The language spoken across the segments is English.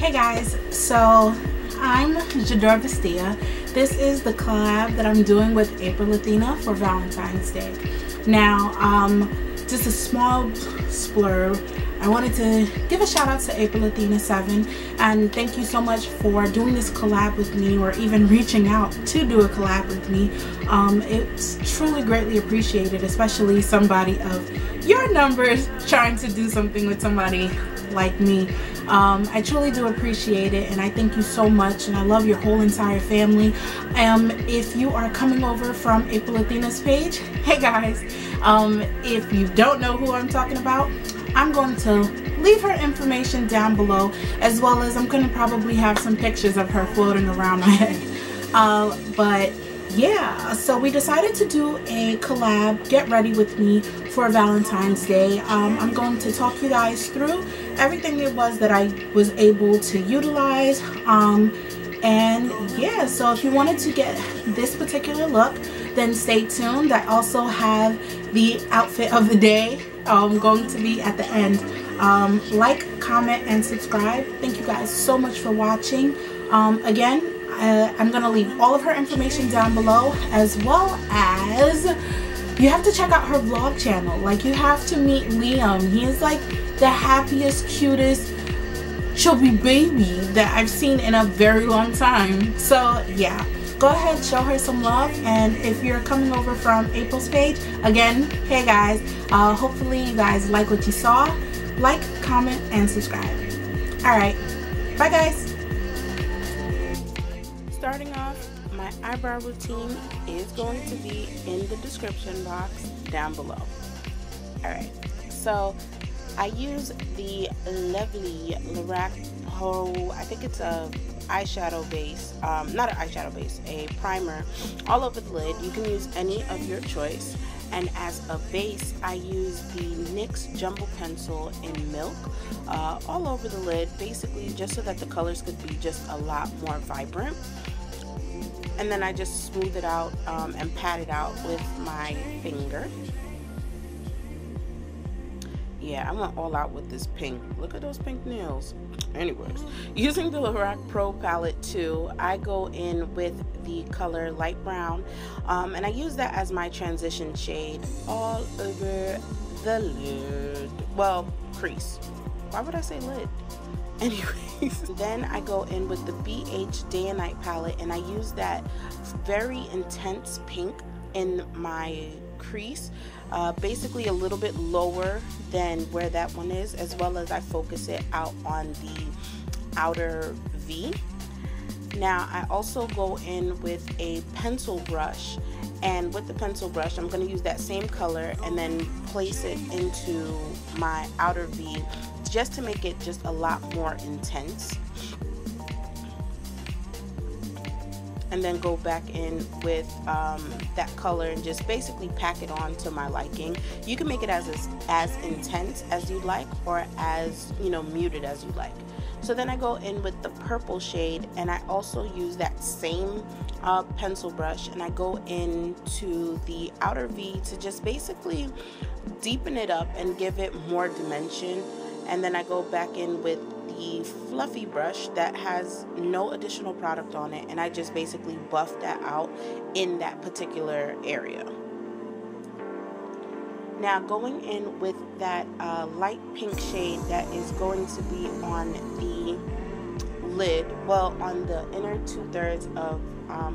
Hey guys, so I'm Jadorevastia. This is the collab that I'm doing with AprilAthena for Valentine's Day. Now, just a small splurb. I wanted to give a shout out to AprilAthena7 and thank you so much for doing this collab with me, or even reaching out to do a collab with me. It's truly greatly appreciated, especially somebody of your numbers trying to do something with somebody like me. I truly do appreciate it, and I thank you so much, and I love your whole entire family. If you are coming over from AprilAthena's page, hey guys, if you don't know who I'm talking about, I'm going to leave her information down below, as well as I'm going to probably have some pictures of her floating around my head. But yeah, so we decided to do a collab, get ready with me, for Valentine's Day. I'm going to talk you guys through everything it was that I was able to utilize. And yeah, so if you wanted to get this particular look, then stay tuned. I also have the outfit of the day going to be at the end. Like, comment, and subscribe. Thank you guys so much for watching. Again, I'm going to leave all of her information down below, as well as you have to check out her vlog channel. Like, you have to meet Liam. He is like the happiest, cutest chubby baby that I've seen in a very long time. So yeah, go ahead, show her some love. And if you're coming over from April's page, again, hey guys, hopefully you guys like what you saw. Like, comment, and subscribe. Alright, bye guys. Starting off, my eyebrow routine is going to be in the description box down below. Alright, so I use the lovely Lorac Pro, I think it's a eyeshadow base, not an eyeshadow base, a primer all over the lid. You can use any of your choice. And as a base, I use the NYX Jumbo Pencil in Milk all over the lid, basically just so that the colors could be just a lot more vibrant. And then I just smooth it out and pat it out with my finger. Yeah, I went all out with this pink. Look at those pink nails. Anyways, using the Lorac Pro Palette too, I go in with the color light brown, and I use that as my transition shade all over the lid. Well, crease. Why would I say lid? Anyways, then I go in with the BH Day and Night palette, and I use that very intense pink in my crease, basically a little bit lower than where that one is, as well as I focus it out on the outer V. Now I also go in with a pencil brush, and with the pencil brush I'm going to use that same color and then place it into my outer V, just to make it just a lot more intense. And then go back in with that color and just basically pack it on to my liking. You can make it as intense as you like, or as, you know, muted as you like. So then I go in with the purple shade, and I also use that same pencil brush, and I go into the outer V to just basically deepen it up and give it more dimension. And then I go back in with the fluffy brush that has no additional product on it, and I just basically buff that out in that particular area. Now going in with that light pink shade that is going to be on the lid, well, on the inner 2/3 of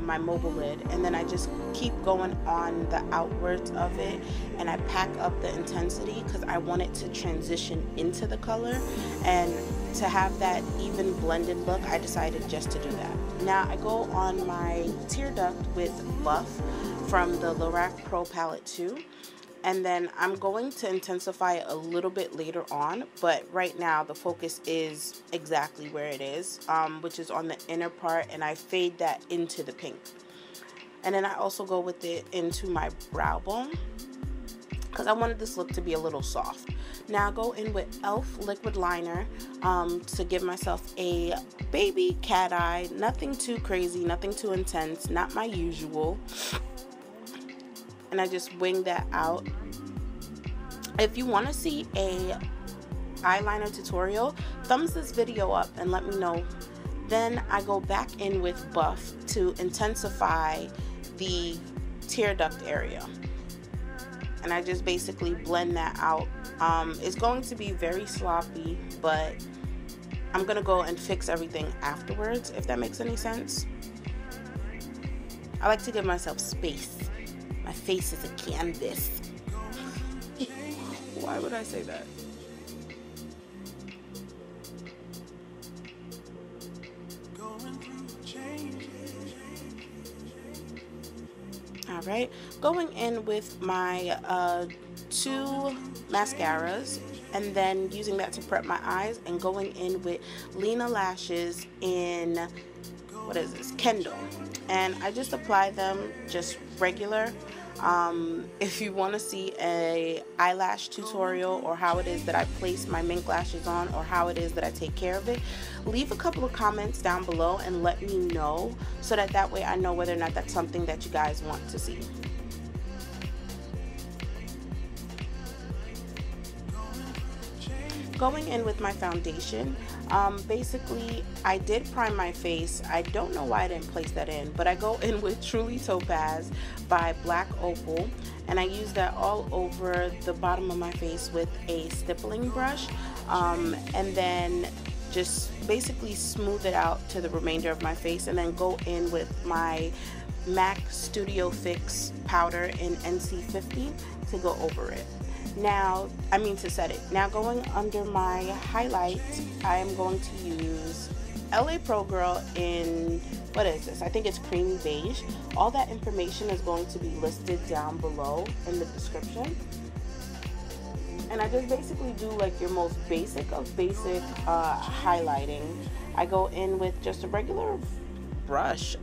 my mobile lid, and then I just keep going on the outwards of it, and I pack up the intensity because I want it to transition into the color, and to have that even blended look, I decided just to do that. Now I go on my tear duct with Buff from the Lorac Pro Palette too, and then I'm going to intensify it a little bit later on, but right now the focus is exactly where it is, which is on the inner part, and I fade that into the pink. And then I also go with it into my brow bone, because I wanted this look to be a little soft. Now I go in with e.l.f. liquid liner to give myself a baby cat eye. Nothing too crazy, nothing too intense, not my usual. And I just wing that out. If you want to see a eyeliner tutorial, thumbs this video up and let me know. Then I go back in with Buff to intensify the tear duct area, and I just basically blend that out. It's going to be very sloppy, but I'm gonna go and fix everything afterwards, if that makes any sense. I like to give myself space. My face is a canvas. Why would I say that? Alright, going in with my 2 mascaras, and then using that to prep my eyes, and going in with Lena lashes in, what is this, Kendal, and I just apply them just regular. If you want to see a eyelash tutorial, or how it is that I place my Mink lashes on, or how it is that I take care of it, leave a couple of comments down below and let me know, so that way I know whether or not that's something that you guys want to see. Going in with my foundation, basically I did prime my face. I don't know why I didn't place that in, but I go in with Truly Topaz by Black Opal, and I use that all over the bottom of my face with a stippling brush, and then just basically smooth it out to the remainder of my face, and then go in with my MAC Studio Fix powder in NC50 to go over it. Now, I mean to set it. Now, going under my highlight, I am going to use LA Pro Girl in, what is this? I think it's creamy beige. All that information is going to be listed down below in the description. And I just basically do like your most basic of basic highlighting. I go in with just a regular brush.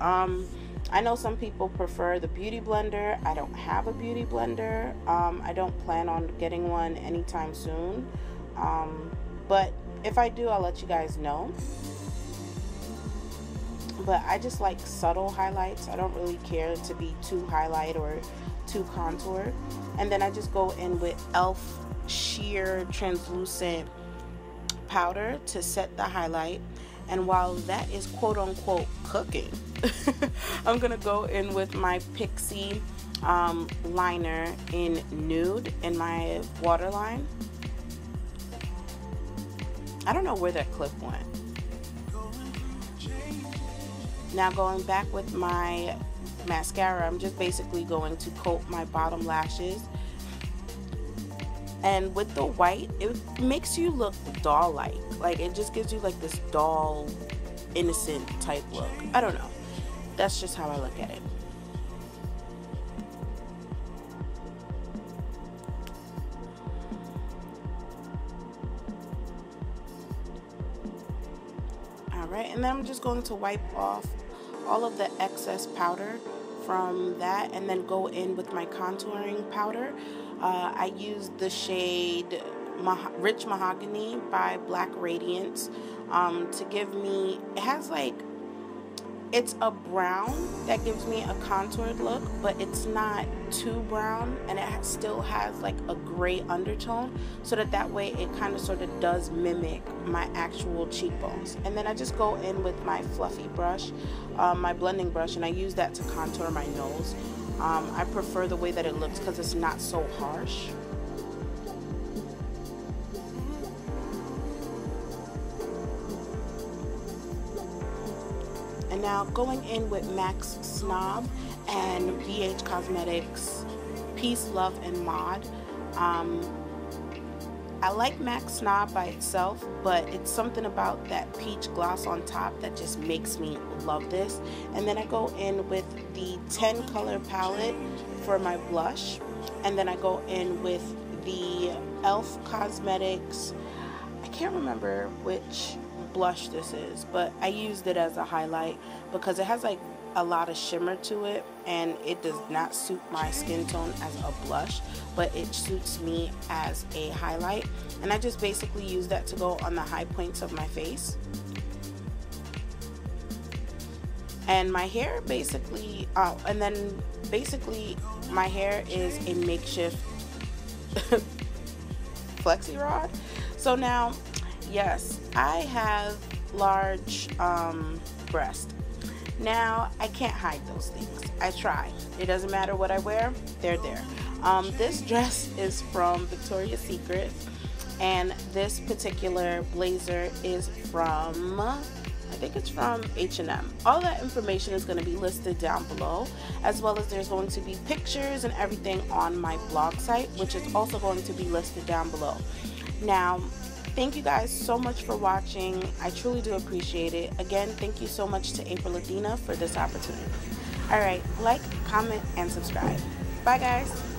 I know some people prefer the beauty blender. I don't have a beauty blender. I don't plan on getting one anytime soon. But if I do, I'll let you guys know. But I just like subtle highlights. I don't really care to be too highlight or too contoured. And then I just go in with e.l.f. sheer translucent powder to set the highlight. And while that is quote unquote cooking, I'm gonna go in with my Pixie liner in Nude in my waterline. I don't know where that clip went. Now going back with my mascara, I'm just basically going to coat my bottom lashes. And with the white, it makes you look doll-like. Like, it just gives you like this doll, innocent type look. I don't know. That's just how I look at it. Alright, and then I'm just going to wipe off all of the excess powder from that, and then go in with my contouring powder. I use the shade Rich Mahogany by Black Radiance to give me, it has like, it's a brown that gives me a contoured look, but it's not too brown, and it still has like a gray undertone, so that way it kind of sort of does mimic my actual cheekbones. And then I just go in with my fluffy brush, my blending brush, and I use that to contour my nose. I prefer the way that it looks because it's not so harsh. And now going in with MAC's Snob and BH Cosmetics Peace, Love, and Mod. I like MAC Snob by itself, but it's something about that peach gloss on top that just makes me love this. And then I go in with the 10 color palette for my blush, and then I go in with the e.l.f. Cosmetics, I can't remember which blush this is, but I used it as a highlight because it has like a lot of shimmer to it, and it does not suit my skin tone as a blush, but it suits me as a highlight. And I just basically use that to go on the high points of my face. And my hair basically, and then basically my hair is a makeshift flexi rod. So now, yes, I have large breasts. Now I can't hide those things. I try. It doesn't matter what I wear, they're there. This dress is from Victoria's Secret, and this particular blazer is from, I think it's from H&M. All that information is going to be listed down below, as well as there's going to be pictures and everything on my blog site, which is also going to be listed down below. Now, thank you guys so much for watching. I truly do appreciate it. Again, thank you so much to April Athena for this opportunity. Alright, like, comment, and subscribe. Bye guys.